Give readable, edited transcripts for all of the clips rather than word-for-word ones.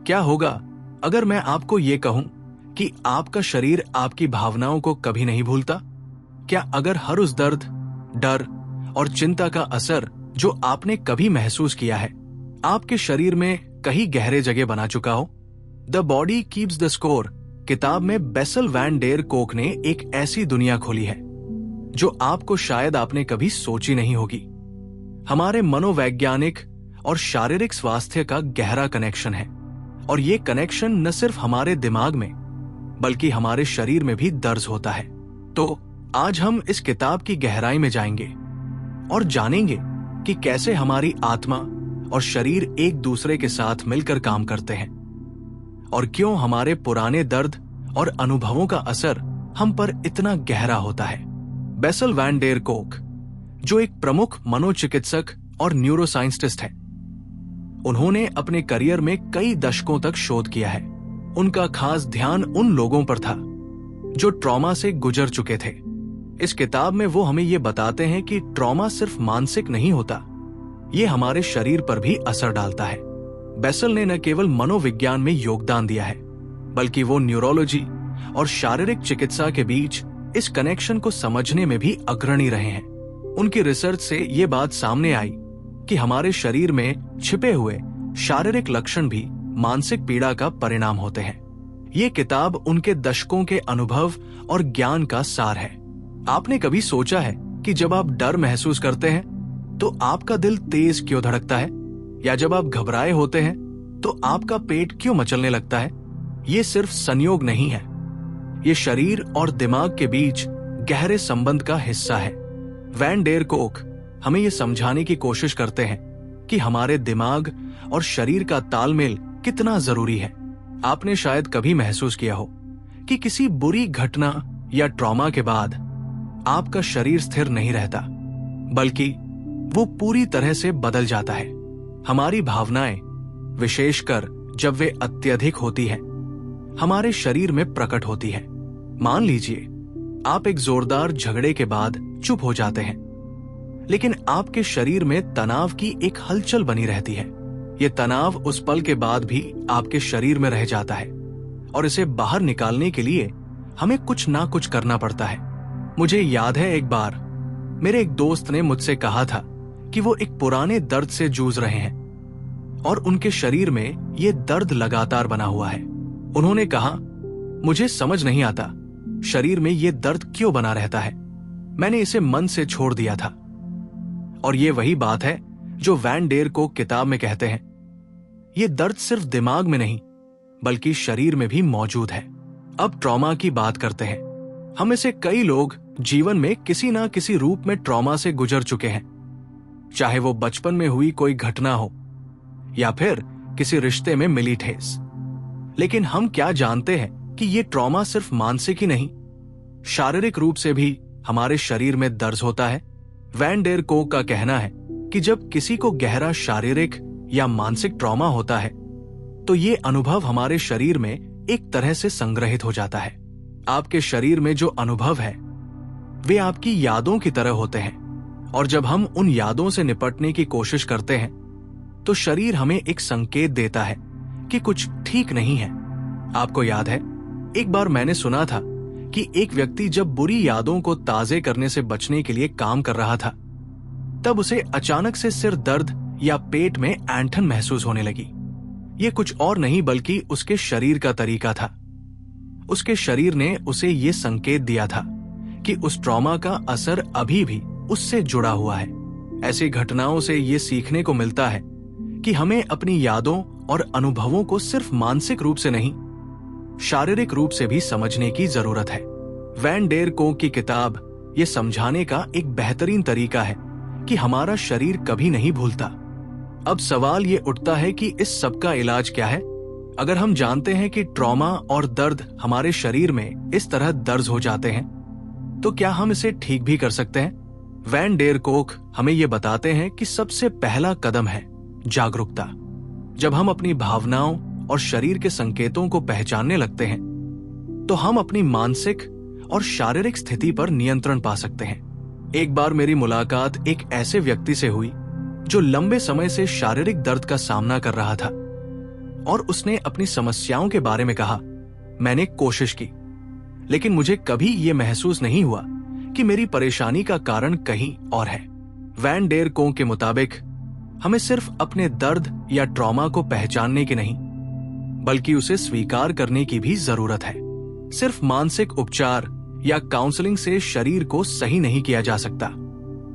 क्या होगा अगर मैं आपको ये कहूं कि आपका शरीर आपकी भावनाओं को कभी नहीं भूलता? क्या अगर हर उस दर्द, डर और चिंता का असर जो आपने कभी महसूस किया है आपके शरीर में कहीं गहरे जगह बना चुका हो? The body keeps the score किताब में बेसल वैन डेर कोक ने एक ऐसी दुनिया खोली है जो आपको शायद आपने कभी सोची नहीं होगी। हमारे मनोवैज्ञानिक और शारीरिक स्वास्थ्य का गहरा कनेक्शन है, और ये कनेक्शन न सिर्फ हमारे दिमाग में बल्कि हमारे शरीर में भी दर्ज होता है। तो आज हम इस किताब की गहराई में जाएंगे और जानेंगे कि कैसे हमारी आत्मा और शरीर एक दूसरे के साथ मिलकर काम करते हैं, और क्यों हमारे पुराने दर्द और अनुभवों का असर हम पर इतना गहरा होता है। बेसल वैन डेर कोक, जो एक प्रमुख मनोचिकित्सक और न्यूरोसाइंटिस्ट है, उन्होंने अपने करियर में कई दशकों तक शोध किया है। उनका खास ध्यान उन लोगों पर था जो ट्रॉमा से गुजर चुके थे। इस किताब में वो हमें ये बताते हैं कि ट्रॉमा सिर्फ मानसिक नहीं होता, ये हमारे शरीर पर भी असर डालता है। बेसल ने न केवल मनोविज्ञान में योगदान दिया है, बल्कि वो न्यूरोलॉजी और शारीरिक चिकित्सा के बीच इस कनेक्शन को समझने में भी अग्रणी रहे हैं। उनकी रिसर्च से ये बात सामने आई कि हमारे शरीर में छिपे हुए शारीरिक लक्षण भी मानसिक पीड़ा का परिणाम होते हैं। ये किताब उनके दशकों के अनुभव और ज्ञान का सार है। आपने कभी सोचा है कि जब आप डर महसूस करते हैं तो आपका दिल तेज क्यों धड़कता है, या जब आप घबराए होते हैं तो आपका पेट क्यों मचलने लगता है? ये सिर्फ संयोग नहीं है, ये शरीर और दिमाग के बीच गहरे संबंध का हिस्सा है। वैन डेर कोक हमें ये समझाने की कोशिश करते हैं कि हमारे दिमाग और शरीर का तालमेल कितना जरूरी है। आपने शायद कभी महसूस किया हो कि किसी बुरी घटना या ट्रॉमा के बाद आपका शरीर स्थिर नहीं रहता, बल्कि वो पूरी तरह से बदल जाता है। हमारी भावनाएं, विशेषकर जब वे अत्यधिक होती हैं, हमारे शरीर में प्रकट होती है। मान लीजिए आप एक जोरदार झगड़े के बाद चुप हो जाते हैं, लेकिन आपके शरीर में तनाव की एक हलचल बनी रहती है। ये तनाव उस पल के बाद भी आपके शरीर में रह जाता है, और इसे बाहर निकालने के लिए हमें कुछ ना कुछ करना पड़ता है। मुझे याद है एक बार मेरे एक दोस्त ने मुझसे कहा था कि वो एक पुराने दर्द से जूझ रहे हैं और उनके शरीर में ये दर्द लगातार बना हुआ है। उन्होंने कहा, मुझे समझ नहीं आता शरीर में ये दर्द क्यों बना रहता है। मैंने इसे मन से छोड़ दिया था। और ये वही बात है जो वैन डेर कोक किताब में कहते हैं, ये दर्द सिर्फ दिमाग में नहीं बल्कि शरीर में भी मौजूद है। अब ट्रॉमा की बात करते हैं। हम में से कई लोग जीवन में किसी ना किसी रूप में ट्रॉमा से गुजर चुके हैं, चाहे वो बचपन में हुई कोई घटना हो या फिर किसी रिश्ते में मिली ठेस। लेकिन हम क्या जानते हैं कि ये ट्रॉमा सिर्फ मानसिक ही नहीं, शारीरिक रूप से भी हमारे शरीर में दर्ज होता है। वैन डेर कोक का कहना है कि जब किसी को गहरा शारीरिक या मानसिक ट्रॉमा होता है तो ये अनुभव हमारे शरीर में एक तरह से संग्रहित हो जाता है। आपके शरीर में जो अनुभव है वे आपकी यादों की तरह होते हैं, और जब हम उन यादों से निपटने की कोशिश करते हैं तो शरीर हमें एक संकेत देता है कि कुछ ठीक नहीं है। आपको याद है, एक बार मैंने सुना था कि एक व्यक्ति जब बुरी यादों को ताजे करने से बचने के लिए काम कर रहा था, तब उसे अचानक से सिर दर्द या पेट में ऐंठन महसूस होने लगी। ये कुछ और नहीं बल्कि उसके शरीर का तरीका था। उसके शरीर ने उसे ये संकेत दिया था कि उस ट्रॉमा का असर अभी भी उससे जुड़ा हुआ है। ऐसी घटनाओं से ये सीखने को मिलता है कि हमें अपनी यादों और अनुभवों को सिर्फ मानसिक रूप से नहीं, शारीरिक रूप से भी समझने की जरूरत है। वैन डेर कोक की किताब ये समझाने का एक बेहतरीन तरीका है कि हमारा शरीर कभी नहीं भूलता। अब सवाल ये उठता है कि इस सब का इलाज क्या है? अगर हम जानते हैं कि ट्रॉमा और दर्द हमारे शरीर में इस तरह दर्ज हो जाते हैं, तो क्या हम इसे ठीक भी कर सकते हैं? वैन डेर कोक हमें ये बताते हैं कि सबसे पहला कदम है जागरूकता। जब हम अपनी भावनाओं और शरीर के संकेतों को पहचानने लगते हैं तो हम अपनी मानसिक और शारीरिक स्थिति पर नियंत्रण पा सकते हैं। एक बार मेरी मुलाकात एक ऐसे व्यक्ति से हुई जो लंबे समय से शारीरिक दर्द का सामना कर रहा था। और उसने अपनी समस्याओं के बारे में कहा, मैंने कोशिश की, लेकिन मुझे कभी यह महसूस नहीं हुआ कि मेरी परेशानी का कारण कहीं और है। वैन डेर कोंग के मुताबिक हमें सिर्फ अपने दर्द या ट्रॉमा को पहचानने की नहीं, बल्कि उसे स्वीकार करने की भी जरूरत है। सिर्फ मानसिक उपचार या काउंसलिंग से शरीर को सही नहीं किया जा सकता।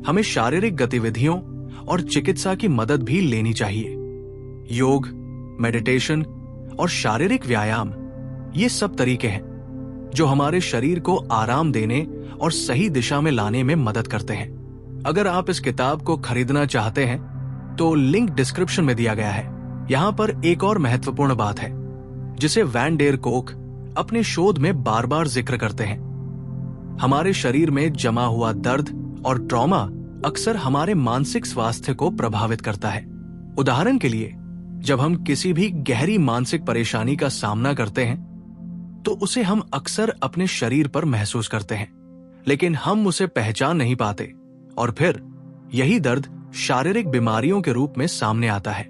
हमें शारीरिक गतिविधियों और चिकित्सा की मदद भी लेनी चाहिए। योग, मेडिटेशन और शारीरिक व्यायाम, ये सब तरीके हैं जो हमारे शरीर को आराम देने और सही दिशा में लाने में मदद करते हैं। अगर आप इस किताब को खरीदना चाहते हैं तो लिंक डिस्क्रिप्शन में दिया गया है। यहां पर एक और महत्वपूर्ण बात है जिसे वैन डेर कोक अपने शोध में बार बार जिक्र करते हैं। हमारे शरीर में जमा हुआ दर्द और ट्रॉमा अक्सर हमारे मानसिक स्वास्थ्य को प्रभावित करता है। उदाहरण के लिए, जब हम किसी भी गहरी मानसिक परेशानी का सामना करते हैं तो उसे हम अक्सर अपने शरीर पर महसूस करते हैं, लेकिन हम उसे पहचान नहीं पाते और फिर यही दर्द शारीरिक बीमारियों के रूप में सामने आता है।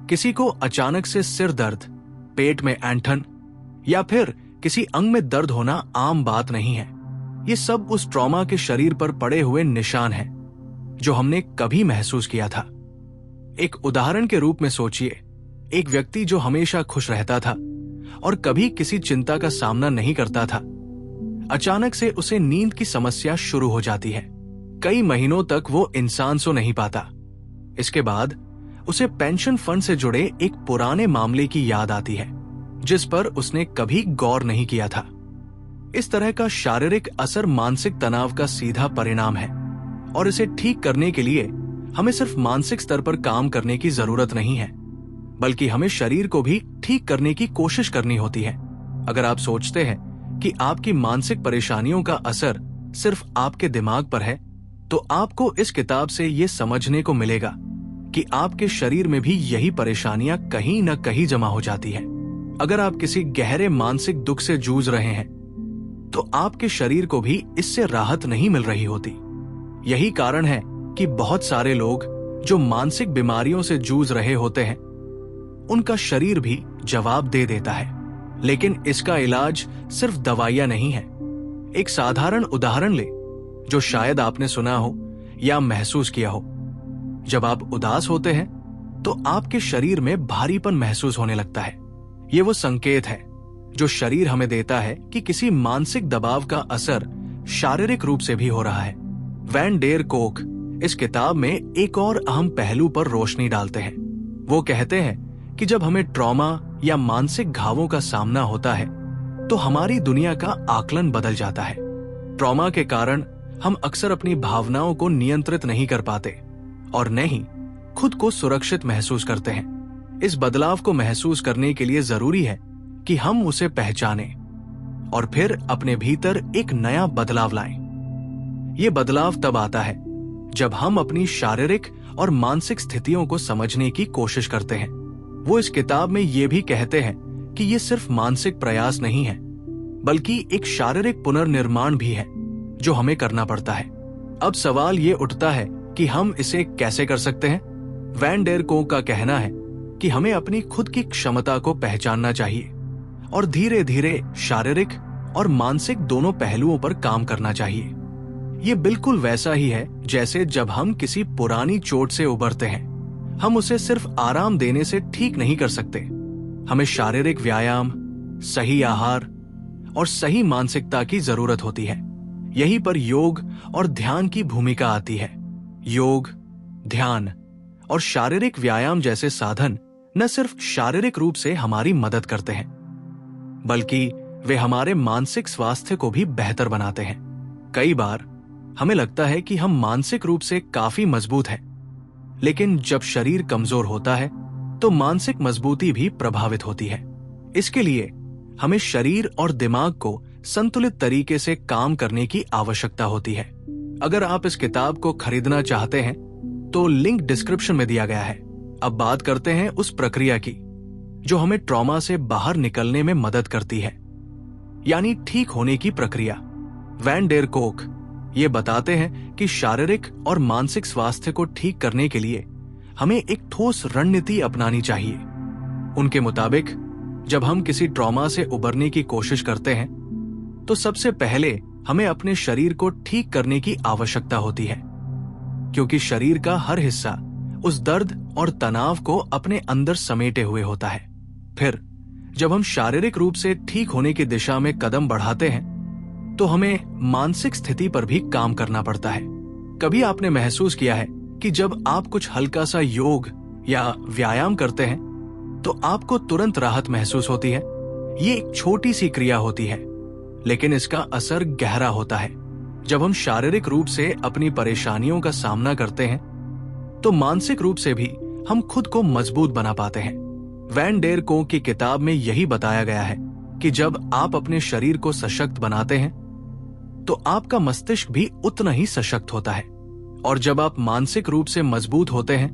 किसी को अचानक से सिर दर्द, पेट में ऐंठन या फिर किसी अंग में दर्द होना आम बात नहीं है। ये सब उस ट्रॉमा के शरीर पर पड़े हुए निशान हैं जो हमने कभी महसूस किया था। एक उदाहरण के रूप में सोचिए, एक व्यक्ति जो हमेशा खुश रहता था और कभी किसी चिंता का सामना नहीं करता था, अचानक से उसे नींद की समस्या शुरू हो जाती है। कई महीनों तक वो इंसान सो नहीं पाता। इसके बाद उसे पेंशन फंड से जुड़े एक पुराने मामले की याद आती है जिस पर उसने कभी गौर नहीं किया था। इस तरह का शारीरिक असर मानसिक तनाव का सीधा परिणाम है और इसे ठीक करने के लिए हमें सिर्फ मानसिक स्तर पर काम करने की जरूरत नहीं है, बल्कि हमें शरीर को भी ठीक करने की कोशिश करनी होती है। अगर आप सोचते हैं कि आपकी मानसिक परेशानियों का असर सिर्फ आपके दिमाग पर है, तो आपको इस किताब से ये समझने को मिलेगा कि आपके शरीर में भी यही परेशानियां कहीं न कहीं जमा हो जाती है। अगर आप किसी गहरे मानसिक दुख से जूझ रहे हैं तो आपके शरीर को भी इससे राहत नहीं मिल रही होती। यही कारण है कि बहुत सारे लोग जो मानसिक बीमारियों से जूझ रहे होते हैं, उनका शरीर भी जवाब दे देता है, लेकिन इसका इलाज सिर्फ दवाइयां नहीं है। एक साधारण उदाहरण ले जो शायद आपने सुना हो या महसूस किया हो। जब आप उदास होते हैं तो आपके शरीर में भारीपन महसूस होने लगता है। ये वो संकेत है जो शरीर हमें देता है कि किसी मानसिक दबाव का असर शारीरिक रूप से भी हो रहा है। वैन डेर कोक इस किताब में एक और अहम पहलू पर रोशनी डालते हैं। वो कहते हैं कि जब हमें ट्रॉमा या मानसिक घावों का सामना होता है तो हमारी दुनिया का आकलन बदल जाता है। ट्रॉमा के कारण हम अक्सर अपनी भावनाओं को नियंत्रित नहीं कर पाते और न ही खुद को सुरक्षित महसूस करते हैं। इस बदलाव को महसूस करने के लिए जरूरी है कि हम उसे पहचानें और फिर अपने भीतर एक नया बदलाव लाएं। ये बदलाव तब आता है जब हम अपनी शारीरिक और मानसिक स्थितियों को समझने की कोशिश करते हैं। वो इस किताब में ये भी कहते हैं कि ये सिर्फ मानसिक प्रयास नहीं है, बल्कि एक शारीरिक पुनर्निर्माण भी है जो हमें करना पड़ता है। अब सवाल ये उठता है कि हम इसे कैसे कर सकते हैं। वैन डेर कोक का कहना है कि हमें अपनी खुद की क्षमता को पहचानना चाहिए और धीरे धीरे शारीरिक और मानसिक दोनों पहलुओं पर काम करना चाहिए। ये बिल्कुल वैसा ही है जैसे जब हम किसी पुरानी चोट से उबरते हैं। हम उसे सिर्फ आराम देने से ठीक नहीं कर सकते। हमें शारीरिक व्यायाम, सही आहार और सही मानसिकता की जरूरत होती है। यहीं पर योग और ध्यान की भूमिका आती है। योग, ध्यान और शारीरिक व्यायाम जैसे साधन न सिर्फ शारीरिक रूप से हमारी मदद करते हैं, बल्कि वे हमारे मानसिक स्वास्थ्य को भी बेहतर बनाते हैं। कई बार हमें लगता है कि हम मानसिक रूप से काफी मजबूत हैं, लेकिन जब शरीर कमजोर होता है तो मानसिक मजबूती भी प्रभावित होती है। इसके लिए हमें शरीर और दिमाग को संतुलित तरीके से काम करने की आवश्यकता होती है। अगर आप इस किताब को खरीदना चाहते हैं तो लिंक डिस्क्रिप्शन में दिया गया है। अब बात करते हैं उस प्रक्रिया की जो हमें ट्रॉमा से बाहर निकलने में मदद करती है, यानी ठीक होने की प्रक्रिया। वैन डेर कोक ये बताते हैं कि शारीरिक और मानसिक स्वास्थ्य को ठीक करने के लिए हमें एक ठोस रणनीति अपनानी चाहिए। उनके मुताबिक जब हम किसी ट्रॉमा से उबरने की कोशिश करते हैं तो सबसे पहले हमें अपने शरीर को ठीक करने की आवश्यकता होती है, क्योंकि शरीर का हर हिस्सा उस दर्द और तनाव को अपने अंदर समेटे हुए होता है। फिर जब हम शारीरिक रूप से ठीक होने की दिशा में कदम बढ़ाते हैं तो हमें मानसिक स्थिति पर भी काम करना पड़ता है। कभी आपने महसूस किया है कि जब आप कुछ हल्का सा योग या व्यायाम करते हैं तो आपको तुरंत राहत महसूस होती है? ये एक छोटी सी क्रिया होती है, लेकिन इसका असर गहरा होता है। जब हम शारीरिक रूप से अपनी परेशानियों का सामना करते हैं तो मानसिक रूप से भी हम खुद को मजबूत बना पाते हैं। वैन डेर को की किताब में यही बताया गया है कि जब आप अपने शरीर को सशक्त बनाते हैं तो आपका मस्तिष्क भी उतना ही सशक्त होता है, और जब आप मानसिक रूप से मजबूत होते हैं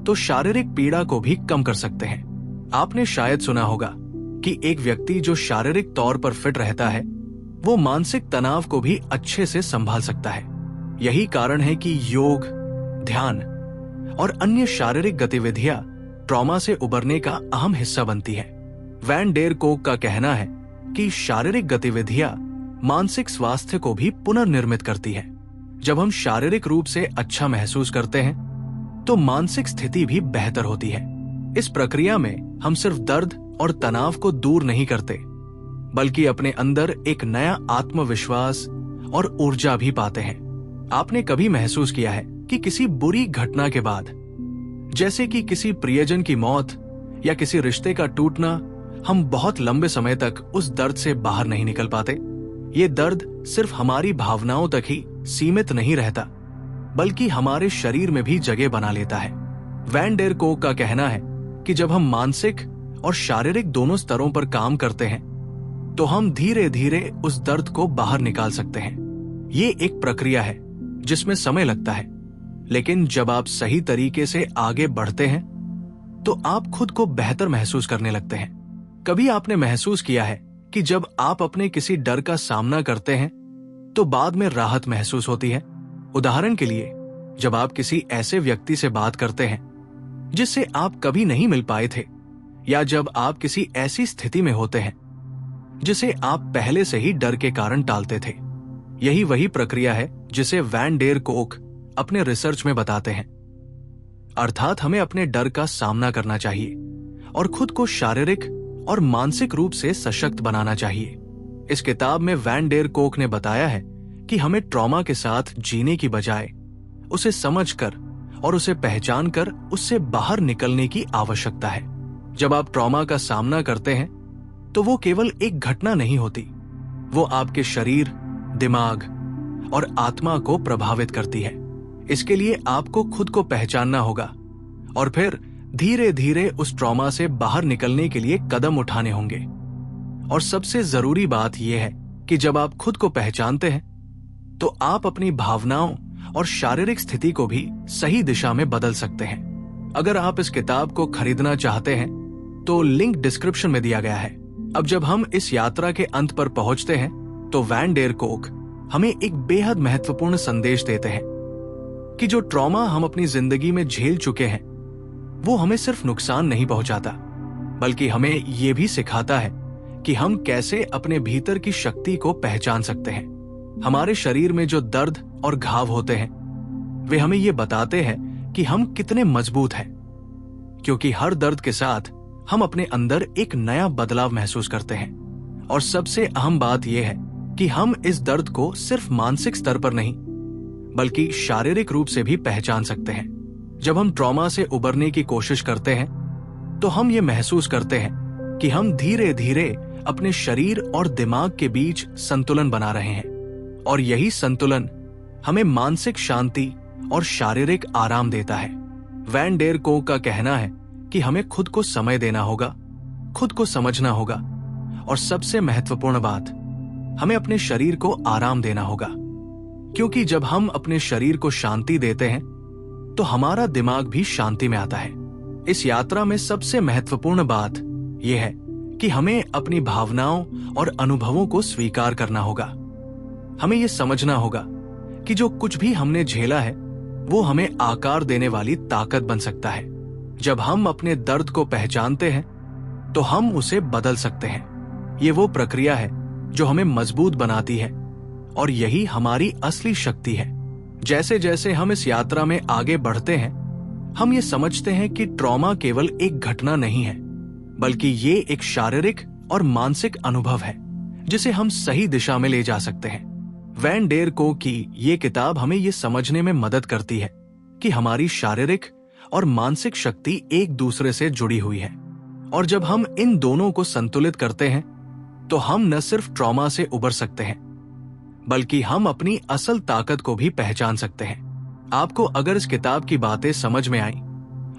तो शारीरिक पीड़ा को भी कम कर सकते हैं। आपने शायद सुना होगा कि एक व्यक्ति जो शारीरिक तौर पर फिट रहता है वो मानसिक तनाव को भी अच्छे से संभाल सकता है। यही कारण है कि योग, ध्यान और अन्य शारीरिक गतिविधियां ट्रॉमा से उबरने का अहम हिस्सा बनती है। वैन डेर कोक का कहना है कि शारीरिक गतिविधियां मानसिक स्वास्थ्य को भी पुनर्निर्मित करती है। जब हम शारीरिक रूप से अच्छा महसूस करते हैं तो मानसिक स्थिति भी बेहतर होती है। इस प्रक्रिया में हम सिर्फ दर्द और तनाव को दूर नहीं करते, बल्कि अपने अंदर एक नया आत्मविश्वास और ऊर्जा भी पाते हैं। आपने कभी महसूस किया है कि किसी बुरी घटना के बाद, जैसे कि किसी प्रियजन की मौत या किसी रिश्ते का टूटना, हम बहुत लंबे समय तक उस दर्द से बाहर नहीं निकल पाते? ये दर्द सिर्फ हमारी भावनाओं तक ही सीमित नहीं रहता, बल्कि हमारे शरीर में भी जगह बना लेता है। वैन डेर कोक का कहना है कि जब हम मानसिक और शारीरिक दोनों स्तरों पर काम करते हैं तो हम धीरे धीरे उस दर्द को बाहर निकाल सकते हैं। ये एक प्रक्रिया है जिसमें समय लगता है, लेकिन जब आप सही तरीके से आगे बढ़ते हैं तो आप खुद को बेहतर महसूस करने लगते हैं। कभी आपने महसूस किया है कि जब आप अपने किसी डर का सामना करते हैं तो बाद में राहत महसूस होती है? उदाहरण के लिए, जब आप किसी ऐसे व्यक्ति से बात करते हैं जिससे आप कभी नहीं मिल पाए थे, या जब आप किसी ऐसी स्थिति में होते हैं जिसे आप पहले से ही डर के कारण टालते थे। यही वही प्रक्रिया है जिसे वैन डेर कोक अपने रिसर्च में बताते हैं। अर्थात हमें अपने डर का सामना करना चाहिए और खुद को शारीरिक और मानसिक रूप से सशक्त बनाना चाहिए। इस किताब में वैन डेर कोक ने बताया है कि हमें ट्रॉमा के साथ जीने की बजाय उसे समझकर और उसे पहचान कर उससे बाहर निकलने की आवश्यकता है। जब आप ट्रॉमा का सामना करते हैं तो वो केवल एक घटना नहीं होती, वो आपके शरीर, दिमाग और आत्मा को प्रभावित करती है। इसके लिए आपको खुद को पहचानना होगा और फिर धीरे धीरे उस ट्रॉमा से बाहर निकलने के लिए कदम उठाने होंगे। और सबसे जरूरी बात यह है कि जब आप खुद को पहचानते हैं तो आप अपनी भावनाओं और शारीरिक स्थिति को भी सही दिशा में बदल सकते हैं। अगर आप इस किताब को खरीदना चाहते हैं तो लिंक डिस्क्रिप्शन में दिया गया है। अब जब हम इस यात्रा के अंत पर पहुंचते हैं तो वैन डेर कोक हमें एक बेहद महत्वपूर्ण संदेश देते हैं कि जो ट्रॉमा हम अपनी जिंदगी में झेल चुके हैं वो हमें सिर्फ नुकसान नहीं पहुंचाता, बल्कि हमें ये भी सिखाता है कि हम कैसे अपने भीतर की शक्ति को पहचान सकते हैं। हमारे शरीर में जो दर्द और घाव होते हैं वे हमें ये बताते हैं कि हम कितने मजबूत हैं, क्योंकि हर दर्द के साथ हम अपने अंदर एक नया बदलाव महसूस करते हैं। और सबसे अहम बात यह है कि हम इस दर्द को सिर्फ मानसिक स्तर पर नहीं बल्कि शारीरिक रूप से भी पहचान सकते हैं। जब हम ट्रॉमा से उबरने की कोशिश करते हैं तो हम ये महसूस करते हैं कि हम धीरे धीरे अपने शरीर और दिमाग के बीच संतुलन बना रहे हैं, और यही संतुलन हमें मानसिक शांति और शारीरिक आराम देता है। वैन डेर कोक का कहना है कि हमें खुद को समय देना होगा, खुद को समझना होगा, और सबसे महत्वपूर्ण बात, हमें अपने शरीर को आराम देना होगा, क्योंकि जब हम अपने शरीर को शांति देते हैं तो हमारा दिमाग भी शांति में आता है। इस यात्रा में सबसे महत्वपूर्ण बात यह है कि हमें अपनी भावनाओं और अनुभवों को स्वीकार करना होगा। हमें यह समझना होगा कि जो कुछ भी हमने झेला है वो हमें आकार देने वाली ताकत बन सकता है। जब हम अपने दर्द को पहचानते हैं तो हम उसे बदल सकते हैं। ये वो प्रक्रिया है जो हमें मजबूत बनाती है और यही हमारी असली शक्ति है। जैसे जैसे हम इस यात्रा में आगे बढ़ते हैं, हम ये समझते हैं कि ट्रॉमा केवल एक घटना नहीं है, बल्कि ये एक शारीरिक और मानसिक अनुभव है जिसे हम सही दिशा में ले जा सकते हैं। वैन डेर को की ये किताब हमें ये समझने में मदद करती है कि हमारी शारीरिक और मानसिक शक्ति एक दूसरे से जुड़ी हुई है, और जब हम इन दोनों को संतुलित करते हैं तो हम न सिर्फ ट्रॉमा से उबर सकते हैं, बल्कि हम अपनी असल ताकत को भी पहचान सकते हैं। आपको अगर इस किताब की बातें समझ में आई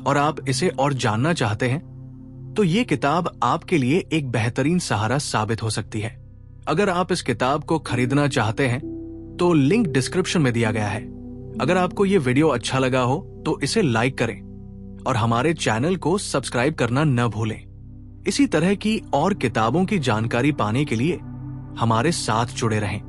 और आप इसे और जानना चाहते हैं, तो ये किताब आपके लिए एक बेहतरीन सहारा साबित हो सकती है। अगर आप इस किताब को खरीदना चाहते हैं तो लिंक डिस्क्रिप्शन में दिया गया है। अगर आपको ये वीडियो अच्छा लगा हो तो इसे लाइक करें और हमारे चैनल को सब्सक्राइब करना न भूलें। इसी तरह की और किताबों की जानकारी पाने के लिए हमारे साथ जुड़े रहें।